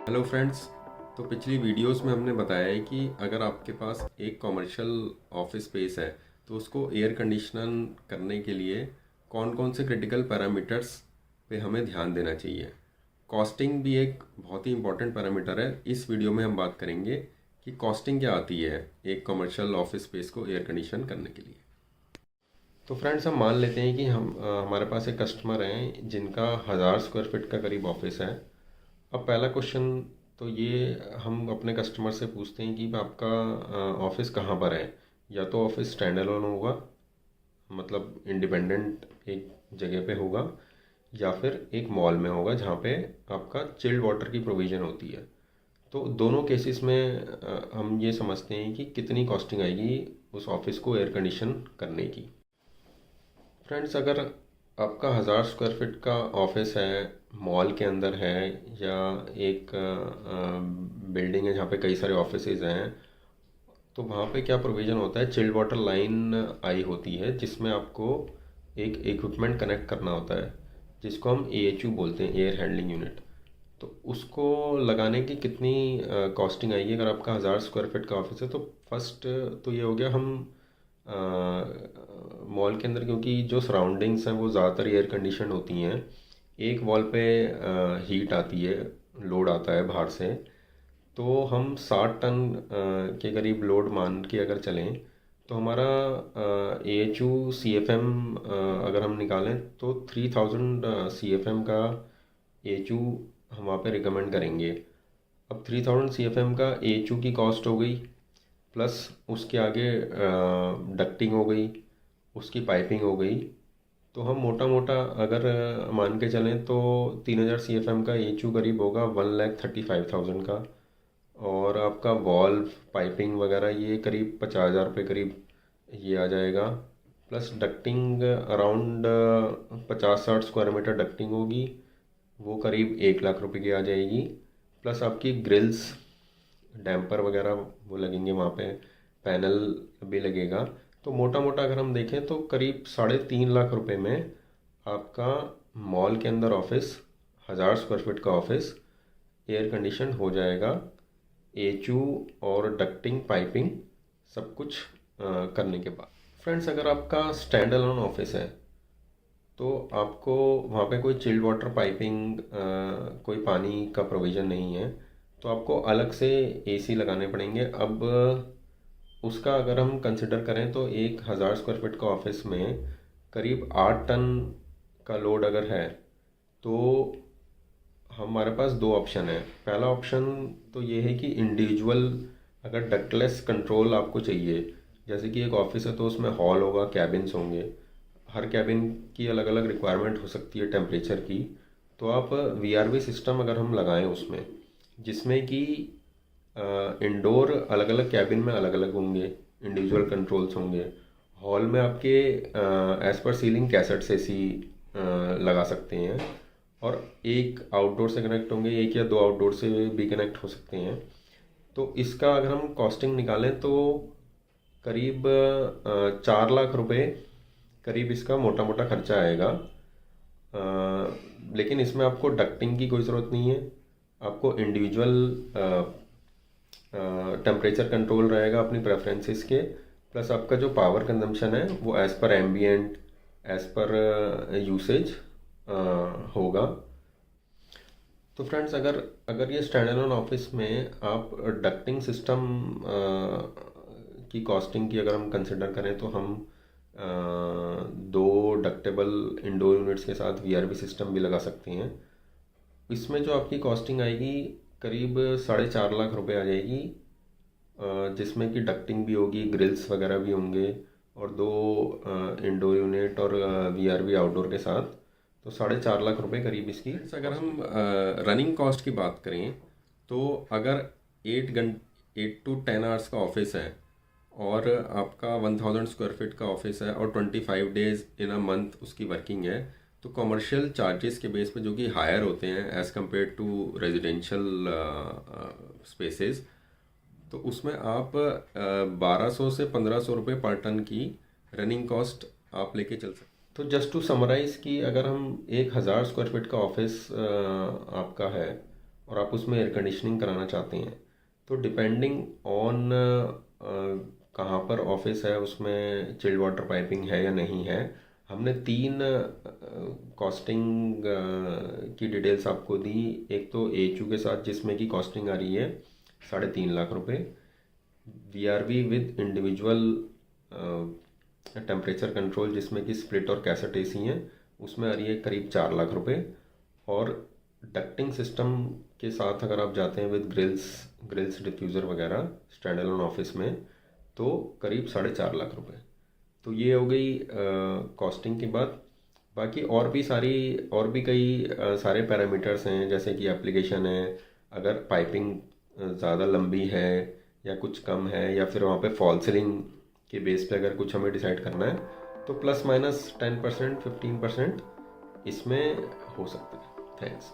Hello friends. तो पिछली videos में हमने बताया है कि अगर आपके पास एक कमर्शियल ऑफिस स्पेस है तो उसको एयर कंडीशन करने के लिए कौन कौन से क्रिटिकल पैरामीटर्स पे हमें ध्यान देना चाहिए। कॉस्टिंग भी एक बहुत ही इंपॉर्टेंट पैरामीटर है। इस वीडियो में हम बात करेंगे कि कॉस्टिंग क्या आती है एक कमर्शियल ऑफिस स्पेस को एयर कंडीशन करने के लिए। तो फ्रेंड्स, हम मान लेते हैं कि हमारे पास एक कस्टमर हैं जिनका 1000 स्क्वायर फीट का करीब ऑफिस है। अब पहला क्वेश्चन तो ये हम अपने कस्टमर से पूछते हैं कि आपका ऑफिस कहाँ पर है। या तो ऑफिस स्टैंड अलोन होगा, मतलब इंडिपेंडेंट एक जगह पे होगा, या फिर एक मॉल में होगा जहाँ पे आपका चिल्ड वाटर की प्रोविज़न होती है। तो दोनों केसेस में हम ये समझते हैं कि कितनी कॉस्टिंग आएगी उस ऑफिस को एयर कंडीशन करने की। फ्रेंड्स, अगर आपका 1000 स्क्वायर फीट का ऑफिस है, मॉल के अंदर है, या एक बिल्डिंग है जहाँ पे कई सारे ऑफिसेज हैं, तो वहाँ पे क्या प्रोविज़न होता है, चिल्ड वाटर लाइन आई होती है जिसमें आपको एक इक्विपमेंट कनेक्ट करना होता है जिसको हम AHU बोलते हैं, एयर हैंडलिंग यूनिट। तो उसको लगाने की कितनी कॉस्टिंग आएगी अगर आपका 1000 स्क्वायर फीट का ऑफिस है। तो फर्स्ट तो ये हो गया, हम मॉल के अंदर क्योंकि जो सराउंडिंग्स हैं वो ज़्यादातर एयर कंडीशन होती हैं, एक वॉल पे हीट आती है, लोड आता है बाहर से। तो हम 60 टन के करीब लोड मान के अगर चलें तो हमारा AHU CFM अगर हम निकालें तो 3000 CFM का AHU हम वहाँ पे रिकमेंड करेंगे। अब 3000 CFM का AHU की कॉस्ट हो गई, प्लस उसके आगे डक्टिंग हो गई, उसकी पाइपिंग हो गई। तो हम मोटा मोटा अगर मान के चलें तो 3000 CFM का AHU करीब होगा 1,35,000 का। और आपका वॉल्व पाइपिंग वगैरह ये करीब 50,000 रुपये करीब ये आ जाएगा। Plus ducting around 50-60 square metre ducting होगी, वो करीब 1 लाख रुपए की आ जाएगी। प्लस आपकी ग्रिल्स, डैम्पर वगैरह वो लगेंगे वहाँ पे, पैनल भी लगेगा। तो मोटा मोटा अगर हम देखें तो करीब 3.5 लाख रुपए में आपका मॉल के अंदर ऑफिस, 1000 स्क्वायर फीट का ऑफिस एयर कंडीशन हो जाएगा। AHU और डक्टिंग पाइपिंग सब कुछ करने के बाद। फ्रेंड्स, अगर आपका स्टैंड अलोन ऑफिस है तो आपको वहाँ पे कोई चिल्ड वाटर पाइपिंग, कोई पानी का प्रोविज़न नहीं है, तो आपको अलग से AC लगाने पड़ेंगे। अब उसका अगर हम कंसिडर करें तो एक 1000 स्क्वायर फीट का ऑफिस में करीब 8 टन का लोड अगर है तो हमारे पास दो ऑप्शन है। पहला ऑप्शन तो ये है कि इंडिविजुअल अगर डक्टलेस कंट्रोल आपको चाहिए, जैसे कि एक ऑफिस है तो उसमें हॉल होगा, कैबिन्स होंगे, हर कैबिन की अलग अलग रिक्वायरमेंट हो सकती है टेम्परेचर की। तो आप VRV सिस्टम अगर हम लगाएं उसमें, जिसमें कि इंडोर अलग अलग कैबिन में अलग अलग होंगे, इंडिविजुअल कंट्रोल्स होंगे, हॉल में आपके as per ceiling cassettes AC लगा सकते हैं, और एक आउटडोर से कनेक्ट होंगे, एक या दो आउटडोर से भी कनेक्ट हो सकते हैं। तो इसका अगर हम कॉस्टिंग निकालें तो करीब 4 लाख रुपए करीब इसका मोटा मोटा खर्चा आएगा। लेकिन इसमें आपको डक्टिंग की कोई ज़रूरत नहीं है, आपको इंडिविजुअल टेम्परेचर कंट्रोल रहेगा अपनी प्रेफरेंसेस के। प्लस आपका जो पावर कंजम्पशन है वो as per ambient, as per usage होगा। तो फ्रेंड्स, अगर अगर ये स्टैंड अलोन ऑफिस में आप डक्टिंग सिस्टम की कॉस्टिंग की अगर हम कंसिडर करें तो हम दो डक्टेबल इंडोर यूनिट्स के साथ VRV सिस्टम भी लगा सकते हैं। इसमें जो आपकी कॉस्टिंग आएगी करीब 4.5 लाख रुपए आ जाएगी, जिसमें कि डक्टिंग भी होगी, ग्रिल्स वगैरह भी होंगे, और दो इंडोर यूनिट और VRV आउटडोर के साथ। तो 4.5 लाख रुपए करीब इसकी। अगर हम रनिंग कॉस्ट की बात करें तो अगर 8 to 10 आवर्स का ऑफिस है और आपका 1000 स्क्वायर फीट का ऑफिस है और 25 डेज इन अ मंथ उसकी वर्किंग है, तो कमर्शियल चार्जेस के बेस पे जो कि हायर होते हैं as compare to residential spaces, तो उसमें आप 1200 से 1500 रुपये पर टन की रनिंग कॉस्ट आप लेके चल सकते। तो जस्ट टू समराइज़ कि अगर हम एक 1000 स्क्वायर फीट का ऑफिस आपका है और आप उसमें एयर कंडीशनिंग कराना चाहते हैं, तो डिपेंडिंग ऑन कहाँ पर ऑफिस है उसमें चिल्ड वाटर पाइपिंग है या नहीं है। हमने तीन कॉस्टिंग की डिटेल्स आपको दी। एक तो एचयू के साथ जिसमें की कॉस्टिंग आ रही है 3.5 लाख रुपए, VRV with individual temperature control जिसमें कि स्प्लिट और कैसेट एसी हैं, उसमें आ रही है करीब 4 लाख रुपए। और डक्टिंग सिस्टम के साथ अगर आप जाते हैं विद ग्रिल्स डिफ्यूज़र वगैरह स्टैंड अलोन ऑफिस में, तो करीब 4.5 लाख रुपए। तो ये हो गई कॉस्टिंग की बात। बाकी और भी कई सारे पैरामीटर्स हैं, जैसे कि एप्लीकेशन है, अगर पाइपिंग ज़्यादा लंबी है या कुछ कम है, या फिर वहाँ पे फॉल सीलिंग के बेस पे अगर कुछ हमें डिसाइड करना है, तो ±10% 15% इसमें हो सकता है। थैंक्स।